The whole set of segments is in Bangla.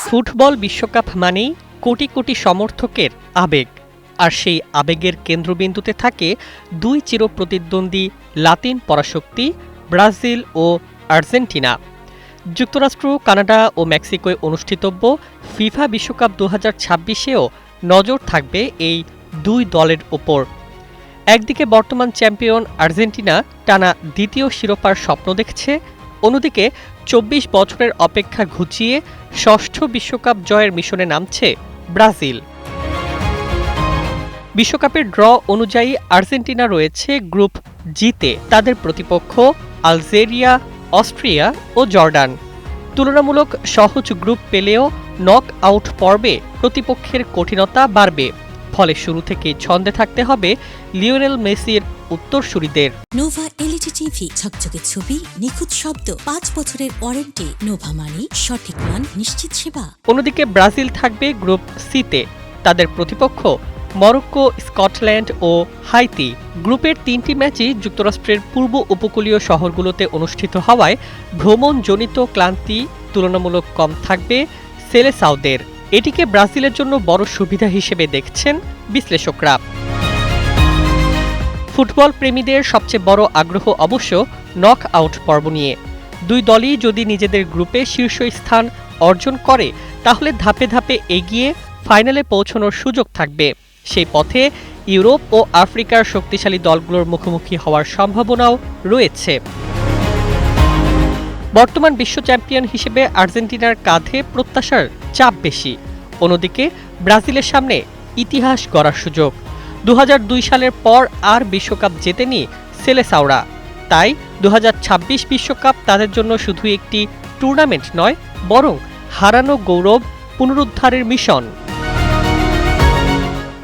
ফুটবল বিশ্বকাপ মানেই কোটি কোটি সমর্থকের আবেগ, আর সেই আবেগের কেন্দ্রবিন্দুতে থাকে দুই চিরপ্রতিদ্বন্দ্বী লাতিন পরাশক্তি ব্রাজিল ও আর্জেন্টিনা। যুক্তরাষ্ট্র, কানাডা ও মেক্সিকোয় অনুষ্ঠিতব্য ফিফা বিশ্বকাপ 2026-এও নজর থাকবে এই দুই দলের ওপর। একদিকে বর্তমান চ্যাম্পিয়ন আর্জেন্টিনা টানা দ্বিতীয় শিরোপার স্বপ্ন দেখছে, অন্যদিকে 24 বছরের অপেক্ষা ঘুচিয়ে ষষ্ঠ বিশ্বকাপ জয়ের মিশনে নামছে ব্রাজিল। বিশ্বকাপের ড্র অনুযায়ী আর্জেন্টিনা রয়েছে গ্রুপ জিতে, তাদের প্রতিপক্ষ আলজেরিয়া, অস্ট্রিয়া ও জর্ডান। তুলনামূলক সহজ গ্রুপ পেলেও নক আউট পর্বে প্রতিপক্ষের কঠিনতা বাড়বে, ফলে শুরু থেকে ছন্দে থাকতে হবে লিওনেল মেসির উত্তরসূরিদের। নোভা এলইডি টিভি, ঝকঝকে ছবি, নিখুঁত শব্দ, 5 বছরের ওয়ারেন্টি। নোভা মানে সঠিক মান, নিশ্চিত সেবা। অন্যদিকে ব্রাজিল থাকবে গ্রুপ সিতে, তাদের প্রতিপক্ষ মরক্কো, স্কটল্যান্ড ও হাইতি। গ্রুপের 3টি ম্যাচই যুক্তরাষ্ট্রের পূর্ব উপকূলীয় শহরগুলোতে অনুষ্ঠিত হওয়ায় ভ্রমণজনিত ক্লান্তি তুলনামূলক কম থাকবে সেলেসাওদের। এটিকে ব্রাজিলের জন্য বড় সুবিধা হিসেবে দেখছেন বিশ্লেষকরা। ফুটবল প্রেমীদের সবচেয়ে বড় আগ্রহ অবশ্য নক আউট পর্ব নিয়ে। দুই দলই যদি নিজেদের গ্রুপে শীর্ষ স্থান অর্জন করে, তাহলে ধাপে ধাপে এগিয়ে ফাইনালে পৌঁছানোর সুযোগ থাকবে। সেই পথে ইউরোপ ও আফ্রিকার শক্তিশালী দলগুলোর মুখোমুখি হওয়ার সম্ভাবনাও রয়েছে। বর্তমান বিশ্ব চ্যাম্পিয়ন হিসেবে আর্জেন্টিনার কাঁধে প্রত্যাশার চাপ বেশি, অন্যদিকে ব্রাজিলের সামনে ইতিহাস গড়ার সুযোগ। 2002 সালের পর আর বিশ্বকাপ জেতেনি সেলেসাওরা, তাই 2026 বিশ্বকাপ তাদের জন্য শুধু একটি টুর্নামেন্ট নয়, বরং হারানো গৌরব পুনরুদ্ধারের মিশন।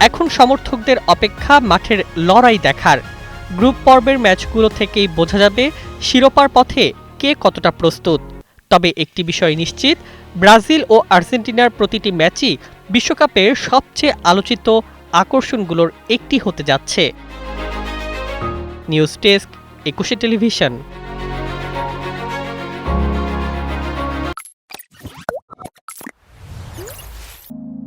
এখন সমর্থকদের অপেক্ষা মাঠের লড়াই দেখার। গ্রুপ পর্বের ম্যাচগুলো থেকেই বোঝা যাবে শিরোপার পথে কে কতটা প্রস্তুত। তবে একটি বিষয় নিশ্চিত, ব্রাজিল ও আর্জেন্টিনার প্রতিটি ম্যাচই বিশ্বকাপের সবচেয়ে আলোচিত আকর্ষণগুলোর একটি হতে যাচ্ছে। News desk, 21 television.